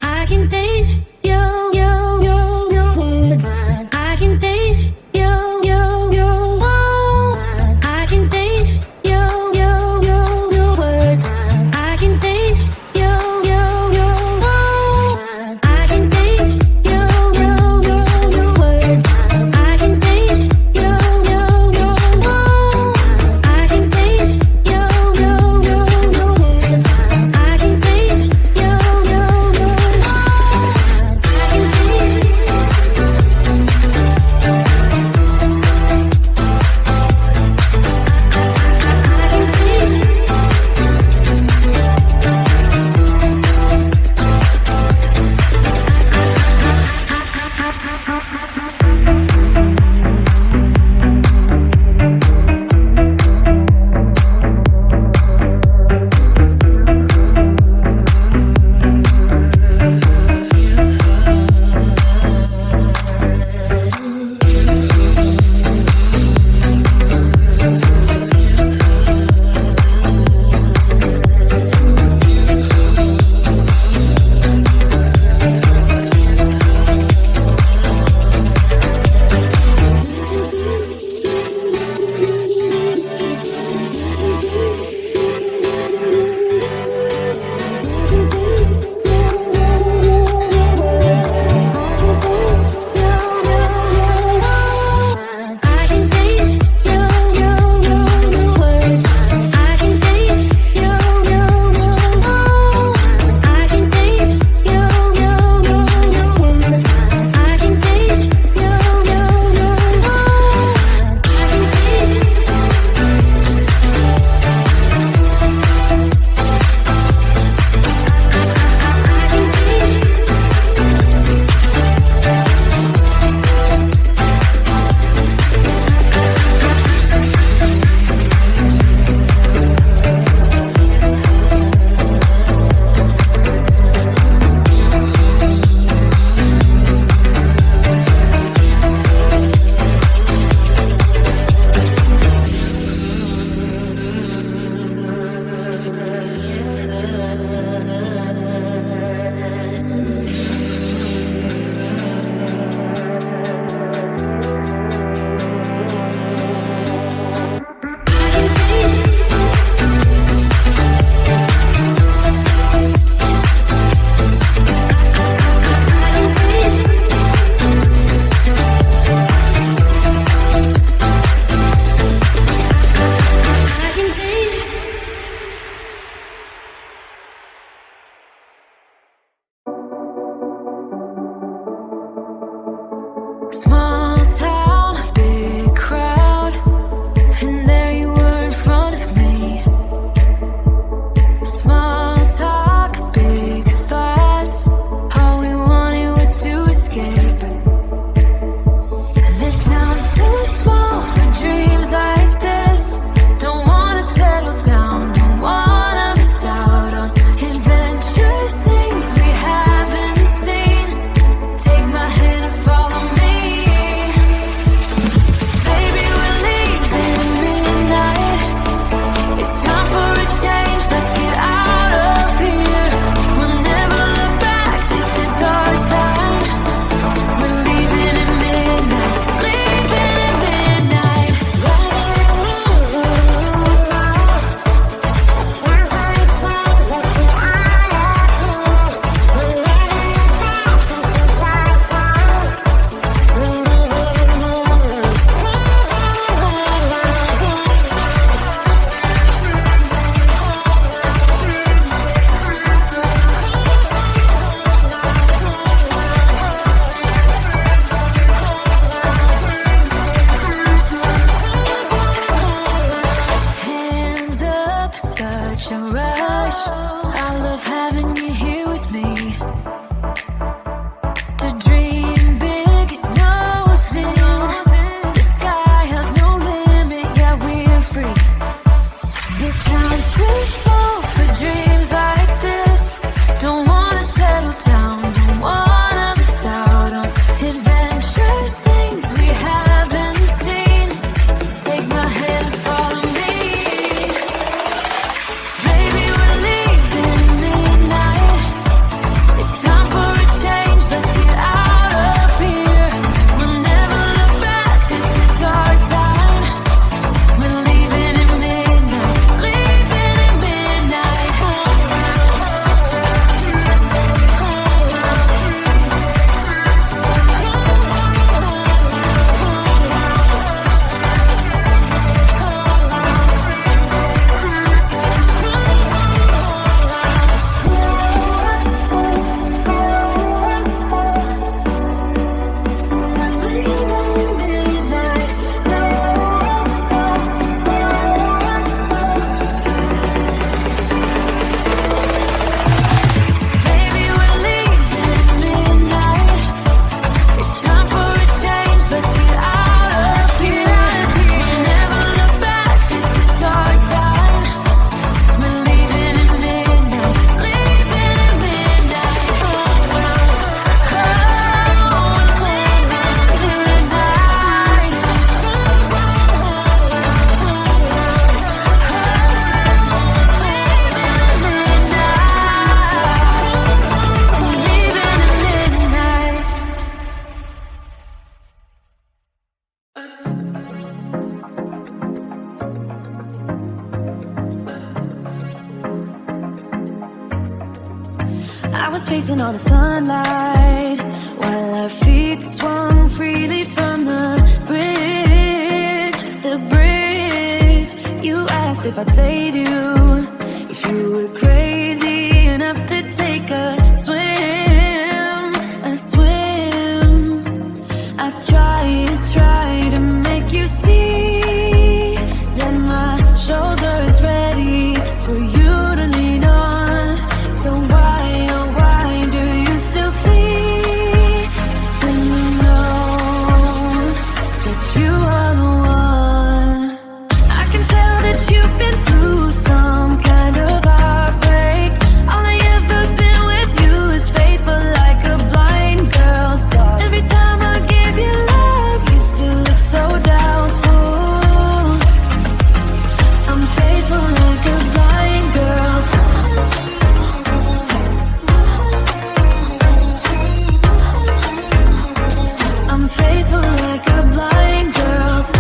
I can taste your words. I can taste your wine. I can taste your words. I can taste your wine. I can taste your words. I can taste your was facing all the sunlight while our feet swung freely from the bridge. The bridge. You asked if I'd save you, if you were crazy enough to take a swim, a swim. I try to make you see that my shoulder is ready for you to lean on. So why, oh why do you still flee when you know that you are the one? I can tell that you've been through some kind of heartbreak. All I ever been with you is faithful like a blind girl's dog. Every time I give you love, you still look so doubtful. I'm faithful like a blind girl's dog. I'm faithful like a blind girl's dog.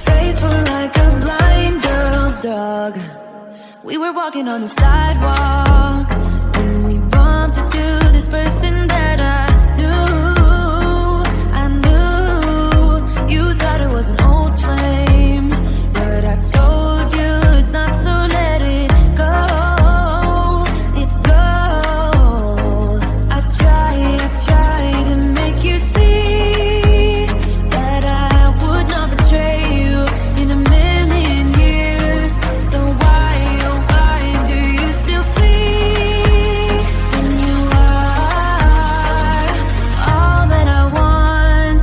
Faithful like a blind girl's dog. We were walking on the sidewalk and we bumped into this person that I knew. You thought it was an old flame, but I told you it's not, so let it go. It go. I try to make you see that I would not betray you in a million years. So why, oh why do you still flee when you are all that I want?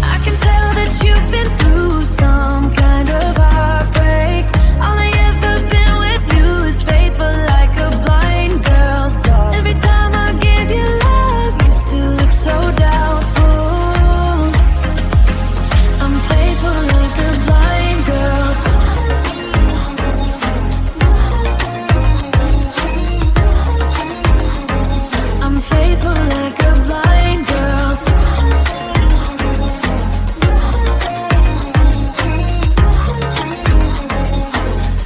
I can tell that you've been through some kind of heartbreak. All I ever been with you is faithful like a blind girl's dog. Every time I give you love, you still look so doubtful. I'm faithful like a blind girl's dog. I'm faithful like a blind girl's dog.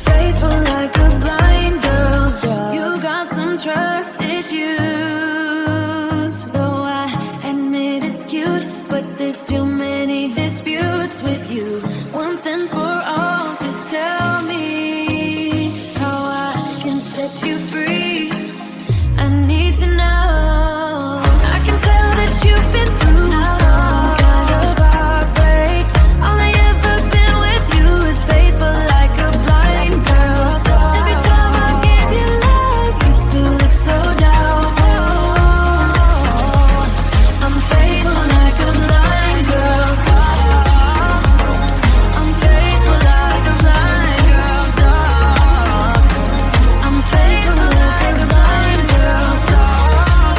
Faithful like a blind girl's dog. You got some trust issues, though I admit it's cute, but there's too many disputes with you. Once and for all, just tell me how I can set you free. I need to know. I can tell that you've been through some kind of heartbreak. All I ever been with you is faithful like a blind girl's dog. Every time I give you love, you still look so doubtful. I'm faithful like a blind girl's dog. I'm faithful like a blind girl's dog. I'm faithful like a blind girl's dog.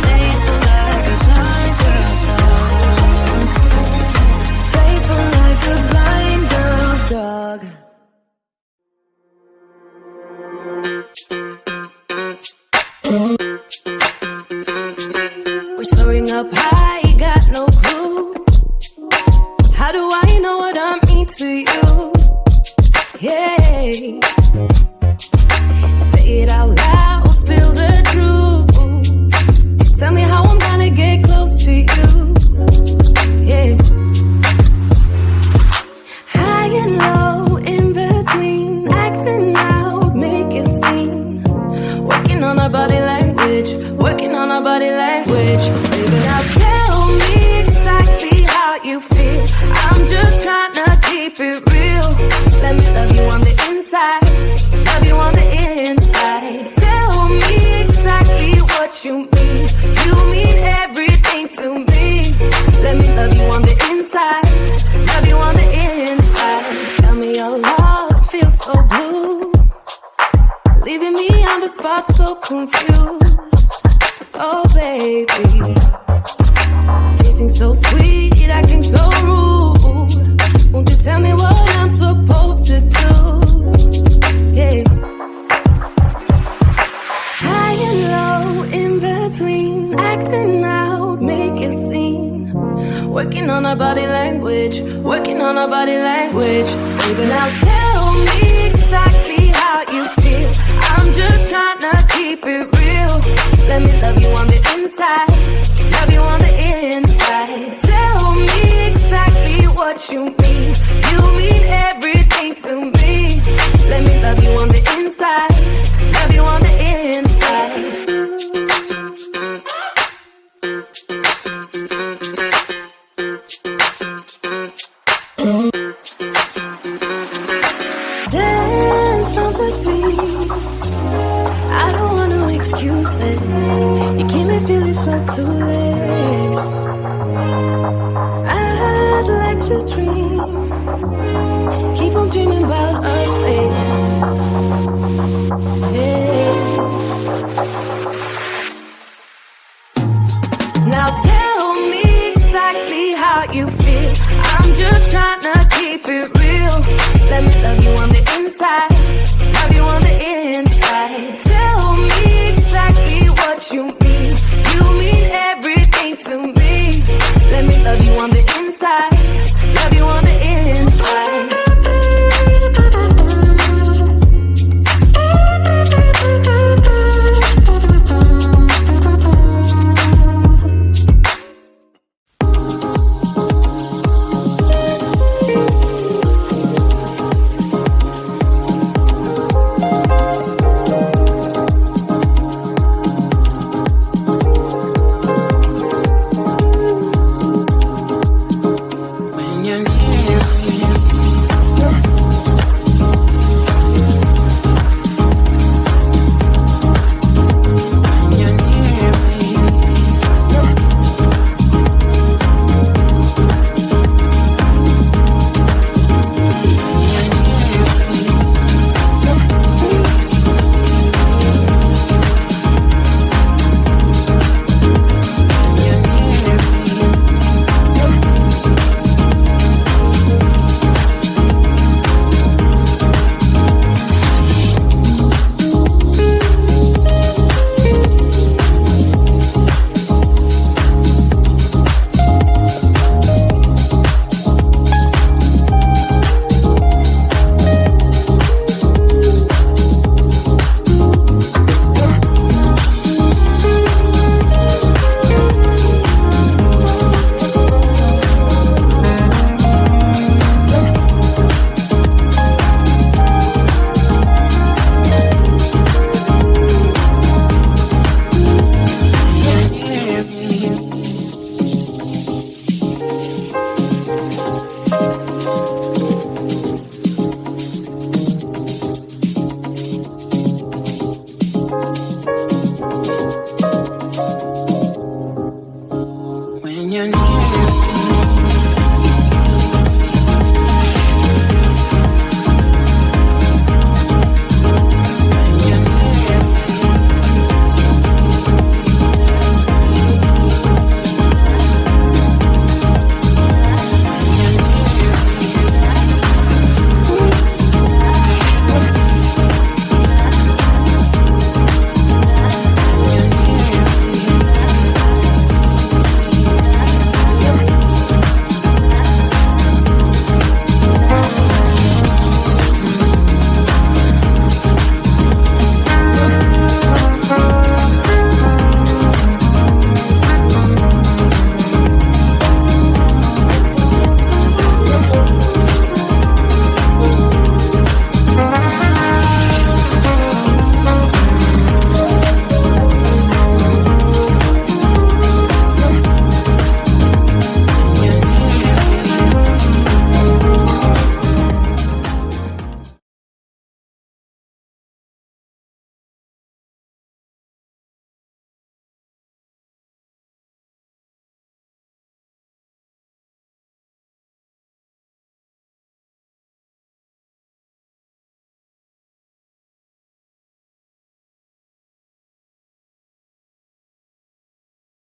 Faithful like a blind girl's dog. Faithful like a blind girl's dog. We're soaring up high, got no clue. How do I know what I mean to you? Yeah. Say it out loud, spill the truth. Tell me how I'm gonna get close to you. Yeah. High and low, in between, acting out, make a scene. Working on our body language, working on our body language. Baby, now tell me exactly how you feel. I'm just trying to keep it real. Let me love you on the inside, love you on the inside. Tell me exactly what you mean. You mean everything to me. Let me love you on the inside, love you on the inside. Tell me you're lost, feel so blue, leaving me on the spot so confused. Oh baby, tasting so sweet, acting so rude. Won't you tell me what I'm supposed to do? Yeah. High and low, in between, acting out, make a scene. working on our body language, working on our body language. Baby, now tell me exactly how you feel. I'm just trying to keep it real. Let me love you on the inside, love you on the inside. Tell me exactly what you mean. You mean everything to me. Let me love you on the inside, love you on the inside. Dance on the beat. I don't want no excuses. You keep me feeling so clueless. I'd like to dream. Keep on dreaming about us, baby. Yeah. Now tell me exactly how you feel. I'm just trying to keep it real. Let me love you on the inside, love you on the inside.